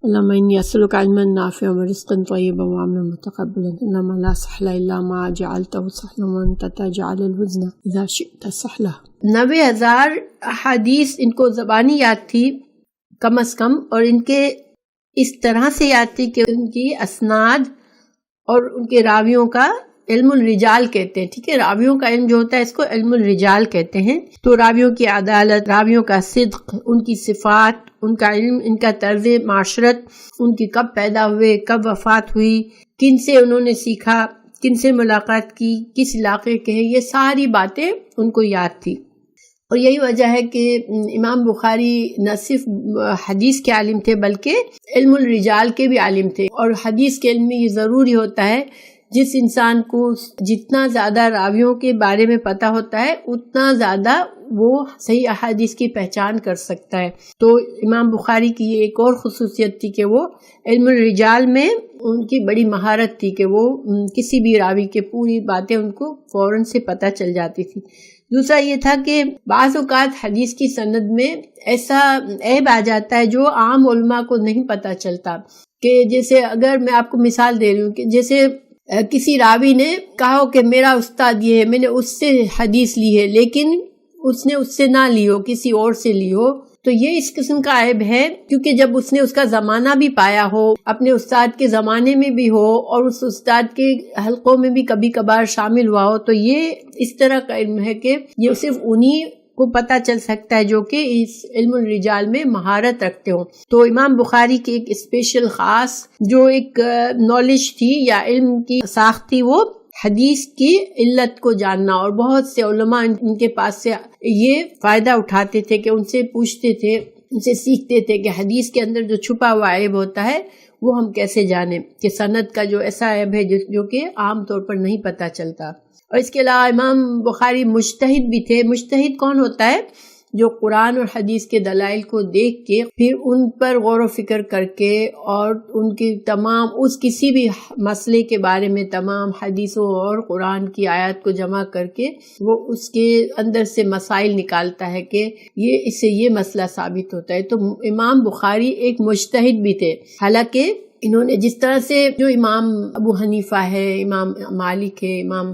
اللهم إني أسألك علما نافعا ورزقا طيبا وعملا متقبلا إنما لا سهل إلا ما جعلته سهلا وأنت تجعل الحزن إذا شئت سهلا۔ 90,000 احادیث ان کو زبانی یاد تھی کم از کم، اور ان کے اس طرح سے یاد تھی کہ ان کی اسناد اور ان کے راویوں کا علم الرجال کہتے ہیں، ٹھیک ہے، راویوں کا علم جو ہوتا ہے اس کو علم الرجال کہتے ہیں۔ تو راویوں کی عدالت، راویوں کا صدق، ان کی صفات، ان کا علم، ان کا طرز معاشرت، ان کی کب پیدا ہوئے، کب وفات ہوئی، کن سے انہوں نے سیکھا، کن سے ملاقات کی، کس علاقے کے ہیں، یہ ساری باتیں ان کو یاد تھی۔ اور یہی وجہ ہے کہ امام بخاری نہ صرف حدیث کے عالم تھے بلکہ علم الرجال کے بھی عالم تھے۔ اور حدیث کے علم میں یہ ضروری ہوتا ہے، جس انسان کو جتنا زیادہ راویوں کے بارے میں پتہ ہوتا ہے اتنا زیادہ وہ صحیح احادیث کی پہچان کر سکتا ہے۔ تو امام بخاری کی یہ ایک اور خصوصیت تھی کہ وہ علم الرجال میں ان کی بڑی مہارت تھی کہ وہ کسی بھی راوی کے پوری باتیں ان کو فوراً سے پتہ چل جاتی تھی۔ دوسرا یہ تھا کہ بعض اوقات حدیث کی سند میں ایسا عیب آ جاتا ہے جو عام علماء کو نہیں پتہ چلتا، کہ جیسے اگر میں آپ کو مثال دے رہی ہوں کہ جیسے کسی راوی نے کہا ہو کہ میرا استاد یہ ہے، میں نے اس سے حدیث لی ہے، لیکن اس نے اس سے نہ لی ہو، کسی اور سے لی ہو، تو یہ اس قسم کا عیب ہے، کیونکہ جب اس نے اس کا زمانہ بھی پایا ہو، اپنے استاد کے زمانے میں بھی ہو، اور اس استاد کے حلقوں میں بھی کبھی کبھار شامل ہوا ہو، تو یہ اس طرح کا علم ہے کہ یہ صرف انہی کو پتہ چل سکتا ہے جو کہ اس علم الرجال میں مہارت رکھتے ہوں۔ تو امام بخاری کی ایک اسپیشل خاص جو ایک نالج تھی یا علم کی ساخت تھی، وہ حدیث کی علت کو جاننا، اور بہت سے علماء ان کے پاس سے یہ فائدہ اٹھاتے تھے کہ ان سے پوچھتے تھے، ان سے سیکھتے تھے کہ حدیث کے اندر جو چھپا ہوا عیب ہوتا ہے وہ ہم کیسے جانیں، کہ سند کا جو ایسا عیب ہے جو کہ عام طور پر نہیں پتہ چلتا۔ اور اس کے علاوہ امام بخاری مجتہد بھی تھے۔ مجتہد کون ہوتا ہے؟ جو قرآن اور حدیث کے دلائل کو دیکھ کے پھر ان پر غور و فکر کر کے اور ان کی تمام اس کسی بھی مسئلے کے بارے میں تمام حدیثوں اور قرآن کی آیات کو جمع کر کے وہ اس کے اندر سے مسائل نکالتا ہے کہ یہ اس سے یہ مسئلہ ثابت ہوتا ہے۔ تو امام بخاری ایک مجتہد بھی تھے، حالانکہ انہوں نے جس طرح سے جو امام ابو حنیفہ ہے، امام مالک ہے، امام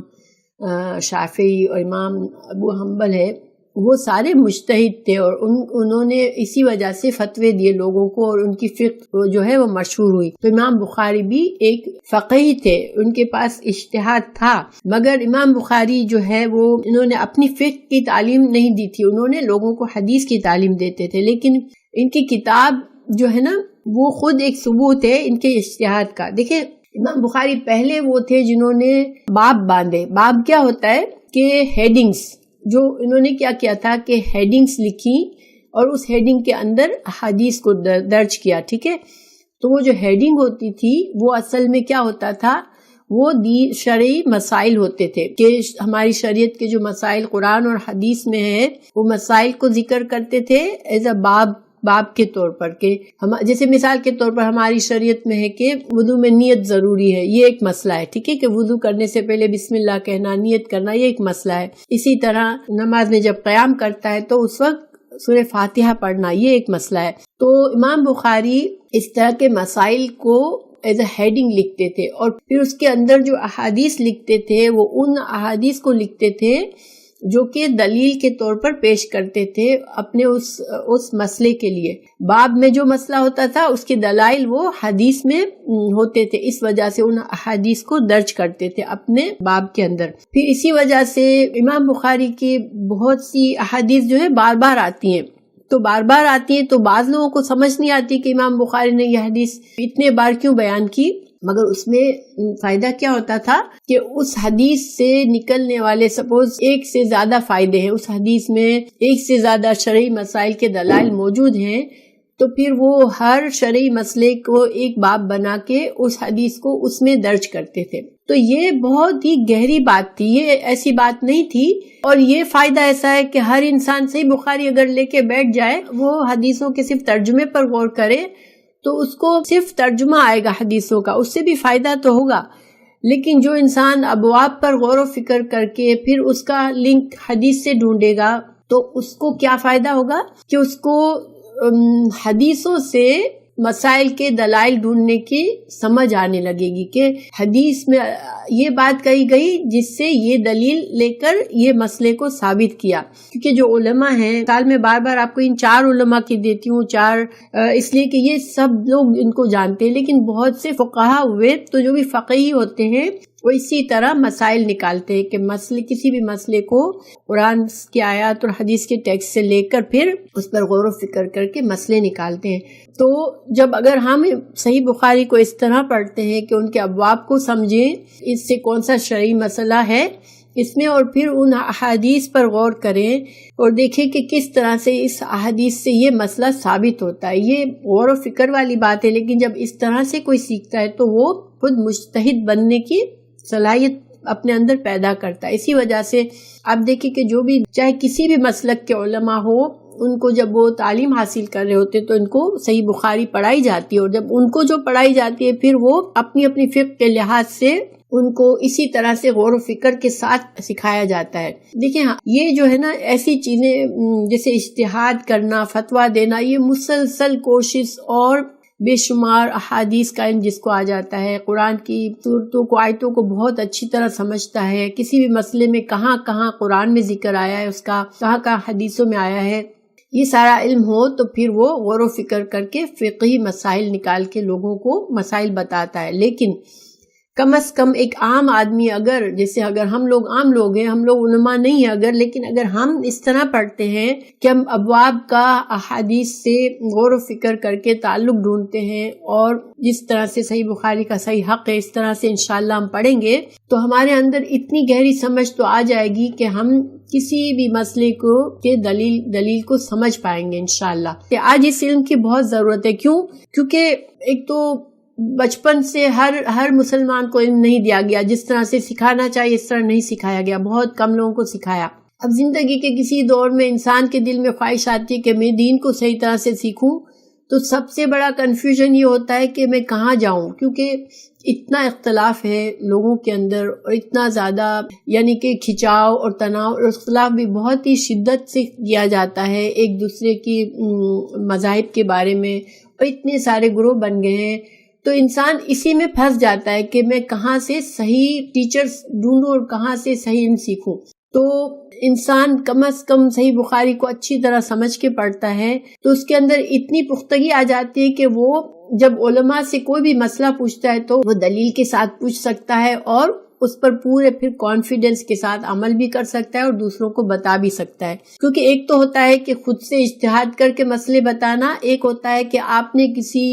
شافعی اور امام ابو حنبل ہے، وہ سارے مجتہد تھے، اور انہوں نے اسی وجہ سے فتوے دیے لوگوں کو، اور ان کی فقہ جو ہے وہ مشہور ہوئی۔ تو امام بخاری بھی ایک فقیہ تھے، ان کے پاس اجتہاد تھا، مگر امام بخاری جو ہے وہ انہوں نے اپنی فقہ کی تعلیم نہیں دی تھی، انہوں نے لوگوں کو حدیث کی تعلیم دیتے تھے، لیکن ان کی کتاب جو ہے نا وہ خود ایک ثبوت ہے ان کے اجتہاد کا۔ دیکھیں امام بخاری پہلے وہ تھے جنہوں نے باب باندھے۔ باب کیا ہوتا ہے کہ ہیڈنگز، جو انہوں نے کیا کیا تھا کہ ہیڈنگز لکھی اور اس ہیڈنگ کے اندر حدیث کو درج کیا، ٹھیک ہے۔ تو وہ جو ہیڈنگ ہوتی تھی وہ اصل میں کیا ہوتا تھا، وہ شرعی مسائل ہوتے تھے، کہ ہماری شریعت کے جو مسائل قرآن اور حدیث میں ہے وہ مسائل کو ذکر کرتے تھے ایز اے باب کے طور پر، کہ جیسے مثال کے طور پر ہماری شریعت میں ہے کہ وضو میں نیت ضروری ہے، یہ ایک مسئلہ ہے، ٹھیک ہے، کہ وضو کرنے سے پہلے بسم اللہ کہنا، نیت کرنا، یہ ایک مسئلہ ہے۔ اسی طرح نماز میں جب قیام کرتا ہے تو اس وقت سورہ فاتحہ پڑھنا، یہ ایک مسئلہ ہے۔ تو امام بخاری اس طرح کے مسائل کو ایز اے ہیڈنگ لکھتے تھے، اور پھر اس کے اندر جو احادیث لکھتے تھے وہ ان احادیث کو لکھتے تھے جو کہ دلیل کے طور پر پیش کرتے تھے اپنے اس مسئلے کے لیے۔ باب میں جو مسئلہ ہوتا تھا اس کے دلائل وہ حدیث میں ہوتے تھے، اس وجہ سے ان احادیث کو درج کرتے تھے اپنے باب کے اندر۔ پھر اسی وجہ سے امام بخاری کی بہت سی احادیث جو ہے بار بار آتی ہیں، تو بار بار آتی ہیں تو بعض لوگوں کو سمجھ نہیں آتی کہ امام بخاری نے یہ حدیث اتنے بار کیوں بیان کی، مگر اس میں فائدہ کیا ہوتا تھا کہ اس حدیث سے نکلنے والے سپوز ایک سے زیادہ فائدے ہیں، اس حدیث میں ایک سے زیادہ شرعی مسائل کے دلائل موجود ہیں، تو پھر وہ ہر شرعی مسئلے کو ایک باب بنا کے اس حدیث کو اس میں درج کرتے تھے۔ تو یہ بہت ہی گہری بات تھی، یہ ایسی بات نہیں تھی، اور یہ فائدہ ایسا ہے کہ ہر انسان صحیح بخاری اگر لے کے بیٹھ جائے، وہ حدیثوں کے صرف ترجمے پر غور کرے تو اس کو صرف ترجمہ آئے گا حدیثوں کا، اس سے بھی فائدہ تو ہوگا، لیکن جو انسان ابواب پر غور و فکر کر کے پھر اس کا لنک حدیث سے ڈھونڈے گا تو اس کو کیا فائدہ ہوگا کہ اس کو حدیثوں سے مسائل کے دلائل ڈھونڈنے کی سمجھ آنے لگے گی کہ حدیث میں یہ بات کہی گئی جس سے یہ دلیل لے کر یہ مسئلے کو ثابت کیا. کیونکہ جو علماء ہیں، سال میں بار بار آپ کو ان 4 علماء کی دیتی ہوں، 4 اس لیے کہ یہ سب لوگ ان کو جانتے ہیں، لیکن بہت سے فقہا ہوئے تو جو بھی فقیہ ہوتے ہیں وہ اسی طرح مسائل نکالتے ہیں کہ کسی بھی مسئلے کو قرآن کی آیات اور حدیث کے ٹیکسٹ سے لے کر پھر اس پر غور و فکر کر کے مسئلے نکالتے ہیں. تو جب اگر ہم صحیح بخاری کو اس طرح پڑھتے ہیں کہ ان کے ابواب کو سمجھیں، اس سے کون سا شرعی مسئلہ ہے اس میں، اور پھر ان احادیث پر غور کریں اور دیکھیں کہ کس طرح سے اس احادیث سے یہ مسئلہ ثابت ہوتا ہے. یہ غور و فکر والی بات ہے، لیکن جب اس طرح سے کوئی سیکھتا ہے تو وہ خود مجتہد بننے کی صلاحیت اپنے اندر پیدا کرتا ہے. اسی وجہ سے آپ دیکھیں کہ جو بھی چاہے کسی بھی مسلک کے علماء ہو، ان کو جب وہ تعلیم حاصل کر رہے ہوتے تو ان کو صحیح بخاری پڑھائی جاتی ہے، اور جب ان کو جو پڑھائی جاتی ہے پھر وہ اپنی اپنی فقہ کے لحاظ سے ان کو اسی طرح سے غور و فکر کے ساتھ سکھایا جاتا ہے. دیکھیں یہ جو ہے نا ایسی چیزیں جیسے اجتہاد کرنا، فتویٰ دینا، یہ مسلسل کوشش اور بے شمار احادیث کا علم جس کو آ جاتا ہے، قرآن کی صورتوں کو، آیتوں کو بہت اچھی طرح سمجھتا ہے، کسی بھی مسئلے میں کہاں کہاں قرآن میں ذکر آیا ہے، اس کا کہاں کہاں حدیثوں میں آیا ہے، یہ سارا علم ہو تو پھر وہ غور و فکر کر کے فقہی مسائل نکال کے لوگوں کو مسائل بتاتا ہے. لیکن کم از کم ایک عام آدمی اگر ہم لوگ عام لوگ ہیں، ہم لوگ علماء نہیں ہیں لیکن اگر ہم اس طرح پڑھتے ہیں کہ ہم ابواب کا احادیث سے غور و فکر کر کے تعلق ڈھونڈتے ہیں، اور جس طرح سے صحیح بخاری کا صحیح حق ہے اس طرح سے انشاءاللہ ہم پڑھیں گے تو ہمارے اندر اتنی گہری سمجھ تو آ جائے گی کہ ہم کسی بھی مسئلے کو کے دلیل کو سمجھ پائیں گے انشاءاللہ. آج اس علم کی بہت ضرورت ہے. کیونکہ ایک تو بچپن سے ہر مسلمان کو علم نہیں دیا گیا، جس طرح سے سکھانا چاہیے اس طرح نہیں سکھایا گیا، بہت کم لوگوں کو سکھایا. اب زندگی کے کسی دور میں انسان کے دل میں خواہش آتی ہے کہ میں دین کو صحیح طرح سے سیکھوں، تو سب سے بڑا کنفیوژن یہ ہوتا ہے کہ میں کہاں جاؤں، کیونکہ اتنا اختلاف ہے لوگوں کے اندر، اور اتنا زیادہ یعنی کہ کھچاؤ اور تناؤ اور اختلاف بھی بہت ہی شدت سے کیا جاتا ہے ایک دوسرے کی مذاہب کے بارے میں، اور اتنے سارے گروہ بن گئے ہیں. تو انسان اسی میں پھنس جاتا ہے کہ میں کہاں سے صحیح ٹیچرز ڈھونڈوں اور کہاں سے صحیح علم سیکھوں. تو انسان کم از کم صحیح بخاری کو اچھی طرح سمجھ کے پڑھتا ہے تو اس کے اندر اتنی پختگی آ جاتی ہے کہ وہ جب علماء سے کوئی بھی مسئلہ پوچھتا ہے تو وہ دلیل کے ساتھ پوچھ سکتا ہے، اور اس پر پورے پھر کانفیڈنس کے ساتھ عمل بھی کر سکتا ہے اور دوسروں کو بتا بھی سکتا ہے. کیونکہ ایک تو ہوتا ہے کہ خود سے اجتہاد کر کے مسئلے بتانا، ایک ہوتا ہے کہ آپ نے کسی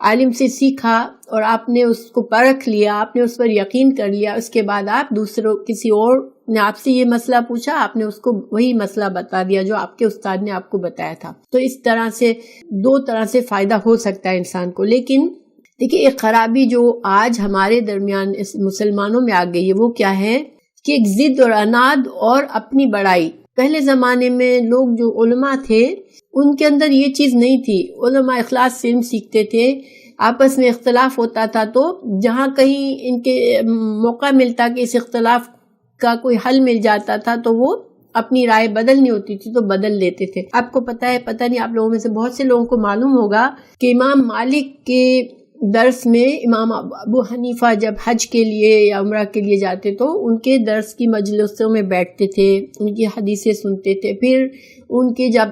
عالم سے سیکھا اور آپ نے اس کو پرکھ لیا، آپ نے اس پر یقین کر لیا، اس کے بعد آپ کسی اور نے آپ سے یہ مسئلہ پوچھا، آپ نے اس کو وہی مسئلہ بتا دیا جو آپ کے استاد نے آپ کو بتایا تھا. تو اس طرح سے 2 طرح سے فائدہ ہو سکتا ہے انسان کو. لیکن دیکھیے ایک خرابی جو آج ہمارے درمیان اس مسلمانوں میں آ گئی ہے وہ کیا ہے کہ ایک ضد اور اناد اور اپنی بڑائی. پہلے زمانے میں لوگ جو علماء تھے ان کے اندر یہ چیز نہیں تھی. علماء اخلاص سے علم سیکھتے تھے، آپس میں اختلاف ہوتا تھا تو جہاں کہیں ان کے موقع ملتا کہ اس اختلاف کا کوئی حل مل جاتا تھا تو وہ اپنی رائے بدلنی ہوتی تھی تو بدل لیتے تھے. آپ کو پتہ نہیں آپ لوگوں میں سے بہت سے لوگوں کو معلوم ہوگا کہ امام مالک کے درس میں امام ابو حنیفہ جب حج کے لیے یا عمرہ کے لیے جاتے تو ان کے درس کی مجلسوں میں بیٹھتے تھے، ان کی حدیثیں سنتے تھے. پھر ان کے جب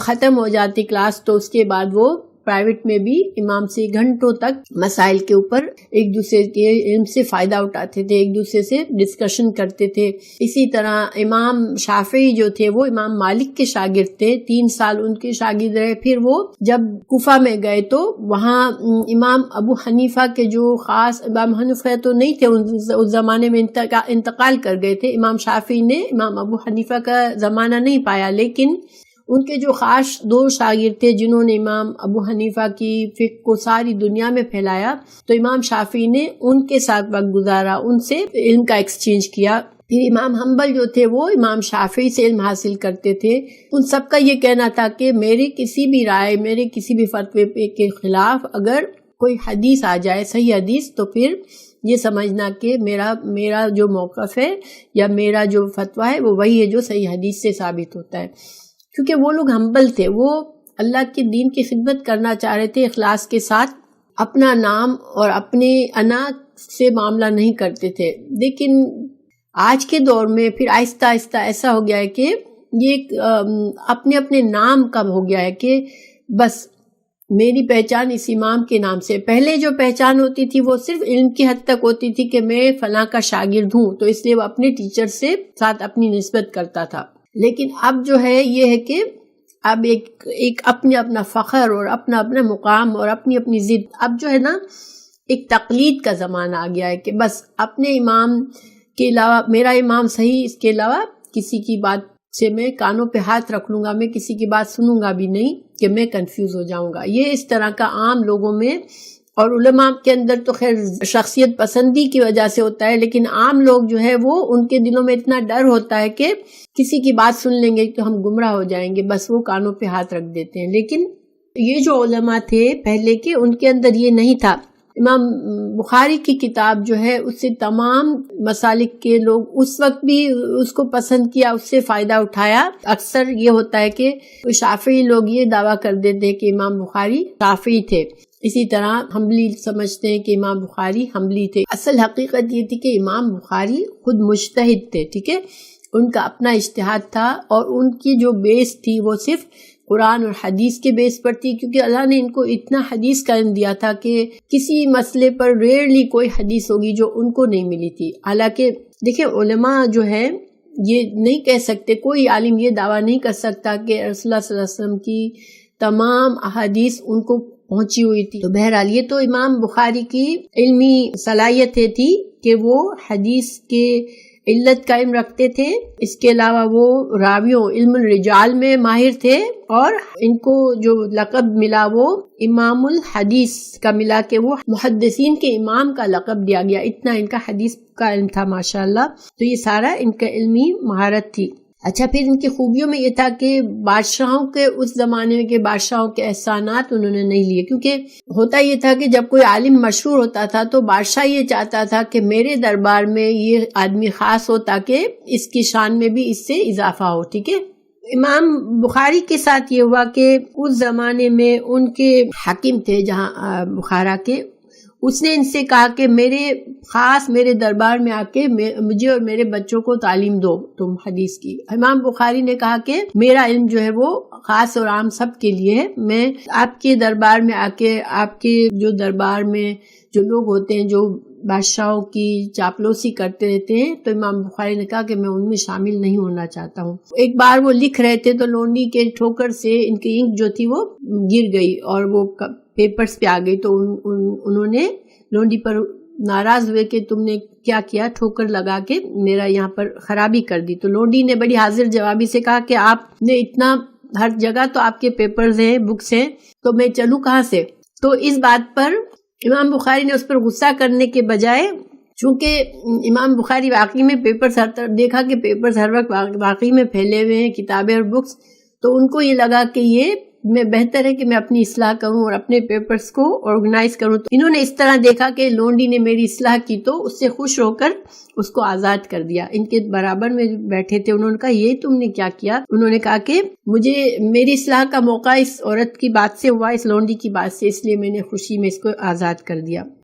ختم ہو جاتی کلاس تو اس کے بعد وہ پرائیویٹ میں بھی امام سے گھنٹوں تک مسائل کے اوپر ایک دوسرے کے علم سے فائدہ اٹھاتے تھے، ایک دوسرے سے ڈسکشن کرتے تھے. اسی طرح امام شافعی جو تھے وہ امام مالک کے شاگرد تھے، 3 سال ان کے شاگرد رہے. پھر وہ جب کوفہ میں گئے تو وہاں امام ابو حنیفہ کے جو خاص امام حنیفہ تو نہیں تھے اس زمانے میں، انتقال کر گئے تھے. امام شافعی نے امام ابو حنیفہ کا زمانہ نہیں پایا، لیکن ان کے جو خاص 2 شاگرد تھے جنہوں نے امام ابو حنیفہ کی فقہ کو ساری دنیا میں پھیلایا، تو امام شافعی نے ان کے ساتھ وقت گزارا، ان سے علم کا ایکسچینج کیا. پھر امام حنبل جو تھے وہ امام شافعی سے علم حاصل کرتے تھے. ان سب کا یہ کہنا تھا کہ میری کسی بھی رائے، میرے کسی بھی فتوے کے خلاف اگر کوئی حدیث آ جائے، صحیح حدیث، تو پھر یہ سمجھنا کہ میرا جو موقف ہے یا میرا جو فتویٰ ہے وہ وہی ہے جو صحیح حدیث سے ثابت ہوتا ہے. کیونکہ وہ لوگ ہمبل تھے، وہ اللہ کے دین کی خدمت کرنا چاہ رہے تھے اخلاص کے ساتھ، اپنا نام اور اپنے انا سے معاملہ نہیں کرتے تھے. لیکن آج کے دور میں پھر آہستہ آہستہ ایسا ہو گیا ہے کہ یہ اپنے اپنے نام کا ہو گیا ہے کہ بس میری پہچان اس امام کے نام سے. پہلے جو پہچان ہوتی تھی وہ صرف علم کی حد تک ہوتی تھی کہ میں فلاں کا شاگرد ہوں، تو اس لیے وہ اپنے ٹیچر سے ساتھ اپنی نسبت کرتا تھا. لیکن اب جو ہے یہ ہے کہ اب ایک اپنا فخر اور اپنا مقام اور اپنی ضد. اب جو ہے نا ایک تقلید کا زمانہ آ گیا ہے کہ بس اپنے امام کے علاوہ میرا امام صحیح، اس کے علاوہ کسی کی بات سے میں کانوں پہ ہاتھ رکھ لوں گا، میں کسی کی بات سنوں گا بھی نہیں کہ میں کنفیوز ہو جاؤں گا. یہ اس طرح کا عام لوگوں میں اور علماء کے اندر تو خیر شخصیت پسندی کی وجہ سے ہوتا ہے، لیکن عام لوگ جو ہے وہ ان کے دلوں میں اتنا ڈر ہوتا ہے کہ کسی کی بات سن لیں گے تو ہم گمراہ ہو جائیں گے، بس وہ کانوں پہ ہاتھ رکھ دیتے ہیں. لیکن یہ جو علماء تھے پہلے کے، ان کے اندر یہ نہیں تھا. امام بخاری کی کتاب جو ہے اس سے تمام مسالک کے لوگ اس وقت بھی اس کو پسند کیا، اس سے فائدہ اٹھایا. اکثر یہ ہوتا ہے کہ شافعی لوگ یہ دعویٰ کر دیتے ہیں کہ امام بخاری شافعی تھے، اسی طرح حنبلی سمجھتے ہیں کہ امام بخاری حنبلی تھے. اصل حقیقت یہ تھی کہ امام بخاری خود مجتہد تھے، ٹھیک ہے، ان کا اپنا اجتہاد تھا اور ان کی جو بیس تھی وہ صرف قرآن اور حدیث کے بیس پر تھی، کیونکہ اللہ نے ان کو اتنا حدیث کا علم دیا تھا کہ کسی مسئلے پر ریئرلی کوئی حدیث ہوگی جو ان کو نہیں ملی تھی. حالانکہ دیکھیں علماء جو ہے یہ نہیں کہہ سکتے، کوئی عالم یہ دعویٰ نہیں کر سکتا کہ رسول اللہ صلی اللہ علیہ وسلم کی تمام احادیث ان کو پہنچی ہوئی تھی. تو بہرحال یہ تو امام بخاری کی علمی صلاحیت تھی کہ وہ حدیث کے علت کا علم رکھتے تھے. اس کے علاوہ وہ راویوں علم الرجال میں ماہر تھے اور ان کو جو لقب ملا وہ امام الحدیث کا ملا کہ وہ محدثین کے امام کا لقب دیا گیا. اتنا ان کا حدیث کا علم تھا ماشاءاللہ. تو یہ سارا ان کا علمی مہارت تھی. اچھا، پھر ان کی خوبیوں میں یہ تھا کہ بادشاہوں کے اس زمانے کے بادشاہوں کے احسانات انہوں نے نہیں لیے، کیونکہ ہوتا یہ تھا کہ جب کوئی عالم مشہور ہوتا تھا تو بادشاہ یہ چاہتا تھا کہ میرے دربار میں یہ آدمی خاص ہو تاکہ اس کی شان میں بھی اس سے اضافہ ہو. ٹھیک ہے، امام بخاری کے ساتھ یہ ہوا کہ اس زمانے میں ان کے حاکم تھے جہاں بخارا کے، اس نے ان سے کہا کہ میرے دربار میں آ کے مجھے اور میرے بچوں کو تعلیم دو تم حدیث کی. امام بخاری نے کہا کہ میرا علم جو ہے وہ خاص اور عام سب کے لیے ہے، میں آپ کے دربار میں آ کے آپ کے جو دربار میں جو لوگ ہوتے ہیں جو بادشاہوں کی چاپلوسی کرتے رہتے ہیں، تو امام بخاری نے کہا کہ میں ان میں شامل نہیں ہونا چاہتا ہوں. ایک بار وہ لکھ رہے تھے تو لونڈی کے ٹھوکر سے ان کی انک جو تھی وہ گر گئی اور وہ پیپرز پہ آ گئی. تو انہوں نے لونڈی پر ناراض ہوئے کہ تم نے کیا ٹھوکر لگا کے میرا یہاں پر خرابی کر دی. تو لونڈی نے بڑی حاضر جوابی سے کہا کہ آپ نے اتنا ہر جگہ تو آپ کے پیپرز ہیں، بکس ہیں، تو میں چلوں کہاں سے. تو اس بات پر امام بخاری نے اس پر غصہ کرنے کے بجائے، چونکہ امام بخاری واقعی میں پیپرز دیکھا کہ پیپرز ہر وقت واقعی میں پھیلے ہوئے ہیں، کتابیں اور بکس، تو ان کو یہ لگا کہ یہ میں بہتر ہے کہ میں اپنی اصلاح کروں اور اپنے پیپرز کو آرگنائز کروں. تو انہوں نے اس طرح دیکھا کہ لونڈی نے میری اصلاح کی تو اس سے خوش ہو کر اس کو آزاد کر دیا. ان کے برابر میں بیٹھے تھے، انہوں نے کہا یہ تم نے کیا کیا؟ انہوں نے کہا کہ مجھے میری اصلاح کا موقع اس عورت کی بات سے ہوا، اس لونڈی کی بات سے، اس لیے میں نے خوشی میں اس کو آزاد کر دیا.